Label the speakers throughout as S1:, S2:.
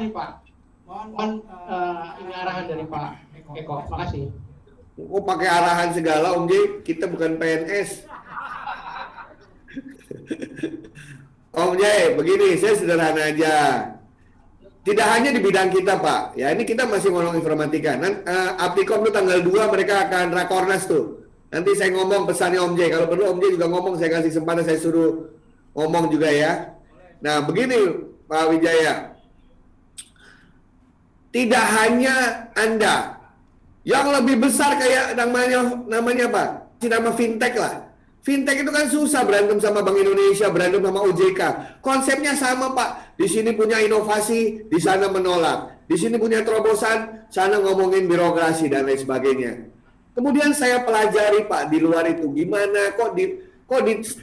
S1: ini Pak. Mohon ini arahan dari Pak Eko. Makasih.
S2: Oh, pakai arahan segala Om J, kita bukan PNS. Om J, begini, saya sederhana aja. Tidak hanya di bidang kita Pak, ya ini kita masih ngomong informatika. Aptikom itu tanggal 2 mereka akan rakornas tuh. Nanti saya ngomong pesannya Om J, kalau perlu Om J juga ngomong, saya kasih kesempatan, saya suruh ngomong juga ya. Nah begini Pak Wijaya, tidak hanya Anda, yang lebih besar kayak namanya apa? Nama fintech lah. Fintech itu kan susah berantem sama Bank Indonesia, berantem sama OJK. Konsepnya sama Pak. Di sini punya inovasi, di sana menolak. Di sini punya terobosan, sana ngomongin birokrasi dan lain sebagainya. Kemudian saya pelajari Pak di luar itu gimana kok di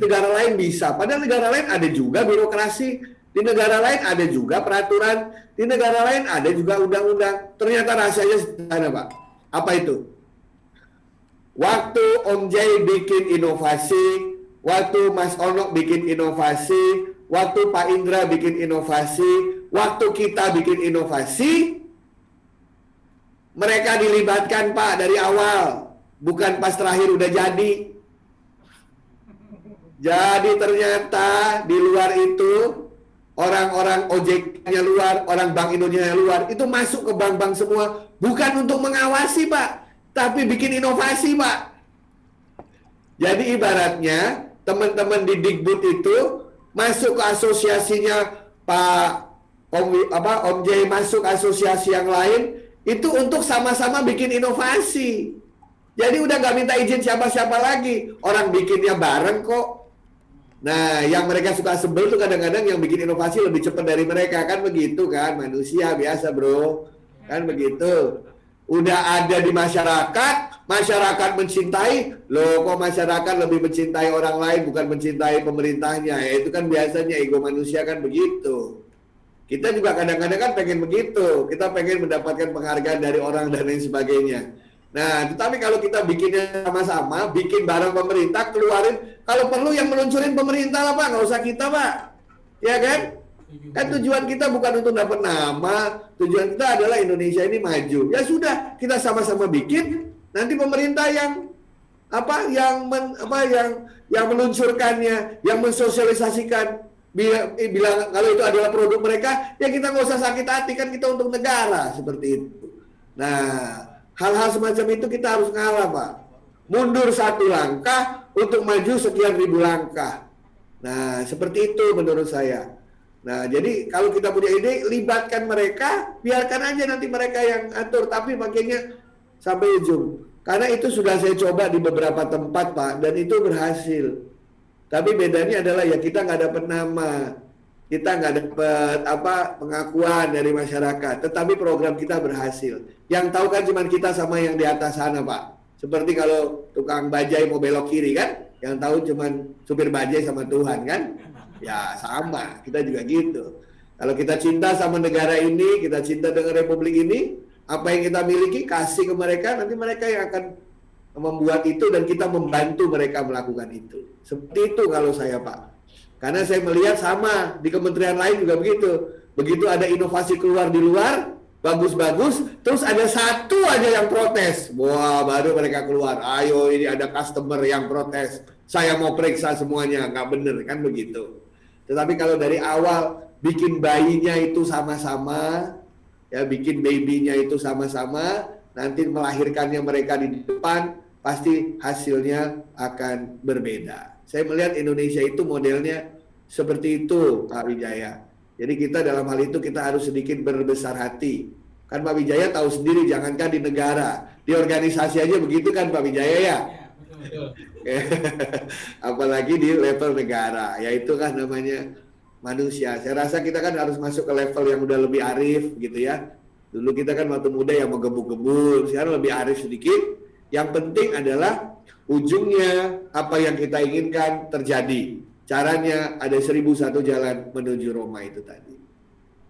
S2: negara lain bisa. Padahal negara lain ada juga birokrasi, di negara lain ada juga peraturan, di negara lain ada juga undang-undang. Ternyata rahasianya sederhana Pak. Apa itu? Waktu Om J bikin inovasi, waktu Mas Onok bikin inovasi, waktu Pak Indra bikin inovasi, waktu kita bikin inovasi, mereka dilibatkan Pak dari awal, bukan pas terakhir udah jadi. Jadi ternyata di luar itu, orang-orang OJK-nya luar, orang Bank Indonesia luar, itu masuk ke bank-bank semua, bukan untuk mengawasi Pak, tapi bikin inovasi Pak. Jadi ibaratnya teman-teman di Dikbud itu masuk ke asosiasinya Pak Om J masuk asosiasi yang lain itu untuk sama-sama bikin inovasi. Jadi udah nggak minta izin siapa-siapa lagi, orang bikinnya bareng kok. Nah yang mereka suka sebel tuh kadang-kadang yang bikin inovasi lebih cepat dari mereka, kan begitu kan, manusia biasa bro, kan begitu. Udah ada di masyarakat, masyarakat mencintai, loh kok masyarakat lebih mencintai orang lain bukan mencintai pemerintahnya, ya itu kan biasanya ego manusia kan begitu. Kita juga kadang-kadang kan pengen begitu, kita pengen mendapatkan penghargaan dari orang dan lain sebagainya. Nah, tetapi kalau kita bikinnya sama-sama, bikin bareng pemerintah, keluarin, kalau perlu yang meluncurin pemerintah lah Pak, nggak usah kita Pak, ya kan? Kan tujuan kita bukan untuk dapat nama, tujuan kita adalah Indonesia ini maju. Ya sudah, kita sama-sama bikin, nanti pemerintah yang meluncurkannya, yang mensosialisasikan, bilang kalau itu adalah produk mereka, ya kita nggak usah sakit hati, kan kita untuk negara seperti itu. Nah, hal-hal semacam itu kita harus ngalah Pak. Mundur satu langkah untuk maju sekian ribu langkah. Nah, seperti itu menurut saya. Nah, jadi kalau kita punya ide, libatkan mereka, biarkan aja nanti mereka yang atur, tapi makanya sampai ujung. Karena itu sudah saya coba di beberapa tempat Pak, dan itu berhasil. Tapi bedanya adalah ya kita nggak dapat nama, kita nggak dapat pengakuan dari masyarakat, tetapi program kita berhasil. Yang tahu kan cuma kita sama yang di atas sana Pak. Seperti kalau tukang bajai mau belok kiri kan, yang tahu cuma supir bajai sama Tuhan kan. Ya sama, kita juga gitu. Kalau kita cinta sama negara ini, kita cinta dengan republik ini, apa yang kita miliki kasih ke mereka, nanti mereka yang akan membuat itu dan kita membantu mereka melakukan itu. Seperti itu kalau saya Pak. Karena saya melihat sama di kementerian lain juga begitu. Begitu ada inovasi keluar di luar, bagus-bagus, terus ada satu aja yang protes. Wah, baru mereka keluar. Ayo ini ada customer yang protes. Saya mau periksa semuanya, nggak bener kan begitu. Tetapi kalau dari awal bikin bayinya itu sama-sama, ya bikin babynya itu sama-sama, nanti melahirkannya mereka di depan, pasti hasilnya akan berbeda. Saya melihat Indonesia itu modelnya seperti itu, Pak Wijaya. Jadi kita dalam hal itu kita harus sedikit berbesar hati. Kan Pak Wijaya tahu sendiri, jangankan di negara, di organisasi aja begitu kan Pak Wijaya ya? Apalagi di level negara, ya itu kan namanya manusia. Saya rasa kita kan harus masuk ke level yang udah lebih arif gitu ya. Dulu kita kan waktu muda yang mau gebuk-gebuk, sekarang lebih arif sedikit. Yang penting adalah ujungnya apa yang kita inginkan terjadi. Caranya ada 1001 jalan menuju Roma itu tadi.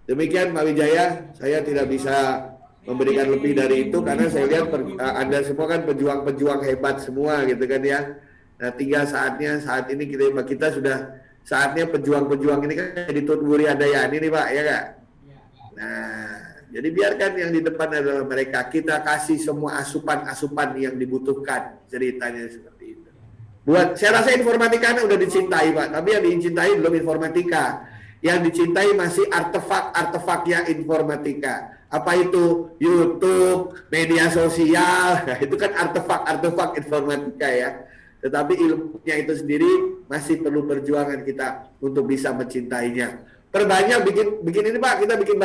S2: Demikian Pak Wijaya, saya tidak bisa memberikan lebih dari itu karena saya lihat Anda semua kan pejuang-pejuang hebat semua gitu kan ya. Nah, tinggal saatnya saat ini kita sudah saatnya pejuang-pejuang ini kan jadi Tut Wuri Handayani nih Pak ya Kak. Nah, Jadi biarkan yang di depan adalah mereka. Kita kasih semua asupan-asupan yang dibutuhkan. Ceritanya seperti itu. Saya rasa informatika udah dicintai, Pak. Tapi yang dicintai belum informatika. Yang dicintai masih artefak-artefaknya informatika. Apa itu? YouTube, media sosial. Nah, itu kan artefak-artefak informatika ya. Tetapi ilmunya itu sendiri masih perlu perjuangan kita untuk bisa mencintainya. Perbanyak bikin ini Pak, kita bikin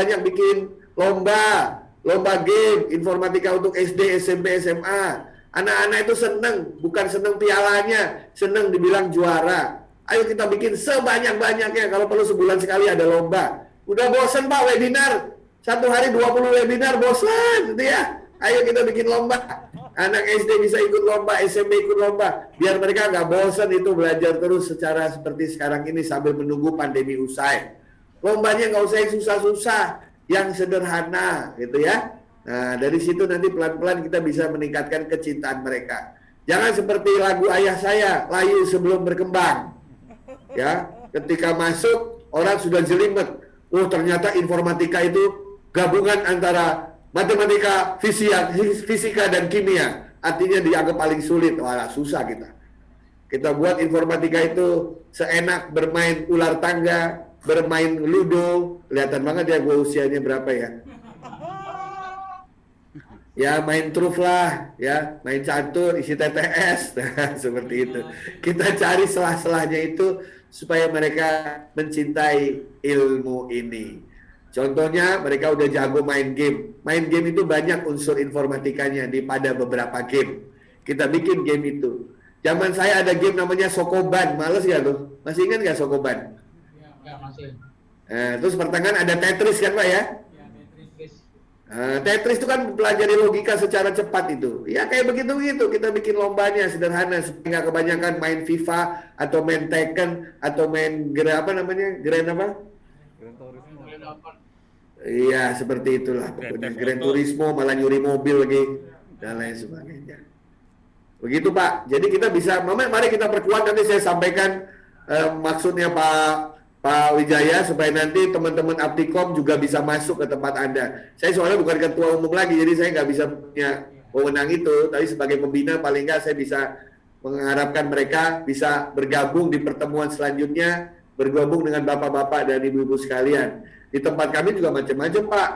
S2: lomba game informatika untuk SD, SMP, SMA. Anak-anak itu seneng, bukan seneng pialanya, seneng dibilang juara. Ayo kita bikin sebanyak-banyaknya, kalau perlu sebulan sekali ada lomba. Udah bosen Pak webinar, satu hari 20 webinar bosan gitu ya. Ayo kita bikin lomba. Anak SD bisa ikut lomba, SMP ikut lomba. Biar mereka nggak bosan itu belajar terus secara seperti sekarang ini sambil menunggu pandemi usai. Lombanya nggak usah yang susah-susah, yang sederhana gitu ya. Nah dari situ nanti pelan-pelan kita bisa meningkatkan kecintaan mereka. Jangan seperti lagu ayah saya, layu sebelum berkembang. Ya, ketika masuk orang sudah jelimet. Oh ternyata informatika itu gabungan antara matematika, fisika dan kimia. Artinya dianggap paling sulit. Wah, susah kita. Kita buat informatika itu seenak bermain ular tangga, bermain ludo. Kelihatan banget ya gue usianya berapa ya. Ya main truf lah, ya main catur, isi TTS, nah, seperti itu. Kita cari selah-selahnya itu supaya mereka mencintai ilmu ini. Contohnya mereka udah jago main game. Main game itu banyak unsur informatikanya pada beberapa game. Kita bikin game itu. Zaman saya ada game namanya Sokoban, males ya tuh? Masih ingat nggak Sokoban?
S1: Ya, masih.
S2: Terus pertengahan ada Tetris kan Pak ya? Tetris itu kan mempelajari logika secara cepat itu. Ya kayak begitu-begitu. Kita bikin lombanya sederhana supaya nggak kebanyakan main FIFA atau main Tekken atau main Grand apa? Iya seperti itulah pokoknya. Gran Turismo malah nyuri mobil lagi dan lain sebagainya. Begitu Pak. Jadi kita bisa, mari kita perkuat. Nanti saya sampaikan maksudnya Pak Wijaya supaya nanti teman-teman Aptikom juga bisa masuk ke tempat Anda. Saya soalnya bukan ketua umum lagi, jadi saya nggak bisa punya wewenang itu. Tapi sebagai pembina paling nggak saya bisa mengharapkan mereka bisa bergabung di pertemuan selanjutnya, bergabung dengan bapak-bapak dan ibu-ibu sekalian. Di tempat kami juga macam-macam Pak.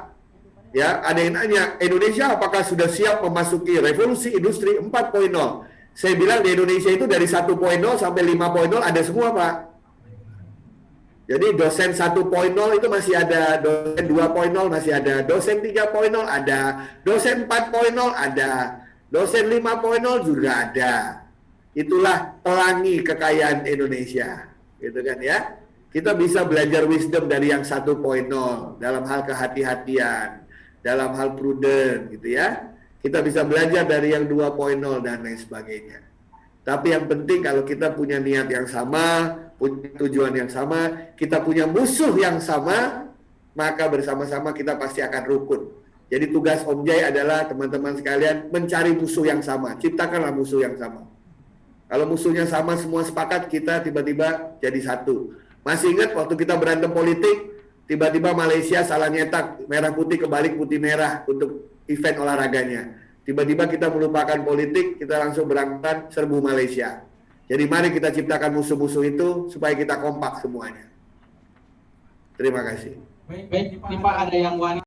S2: Ya, ada yang nanya, Indonesia apakah sudah siap memasuki revolusi industri 4.0? Saya bilang di Indonesia itu dari 1.0 sampai 5.0 ada semua Pak. Jadi dosen 1.0 itu masih ada, dosen 2.0 masih ada, dosen 3.0 ada, dosen 4.0 ada, dosen 5.0 juga ada. Itulah pelangi kekayaan Indonesia, gitu kan ya. Kita bisa belajar wisdom dari yang 1.0 dalam hal kehati-hatian, dalam hal prudent gitu ya. Kita bisa belajar dari yang 2.0 dan lain sebagainya. Tapi yang penting kalau kita punya niat yang sama, punya tujuan yang sama, kita punya musuh yang sama, maka bersama-sama kita pasti akan rukun. Jadi tugas Om Jai adalah teman-teman sekalian mencari musuh yang sama, ciptakanlah musuh yang sama. Kalau musuhnya sama semua sepakat, kita tiba-tiba jadi satu. Masih ingat waktu kita berantem politik, tiba-tiba Malaysia salah nyetak merah putih kebalik putih merah untuk event olahraganya. Tiba-tiba kita melupakan politik, kita langsung berangkat serbu Malaysia. Jadi mari kita ciptakan musuh-musuh itu supaya kita kompak semuanya. Terima kasih.
S1: Baik, Pak ada yang wanita.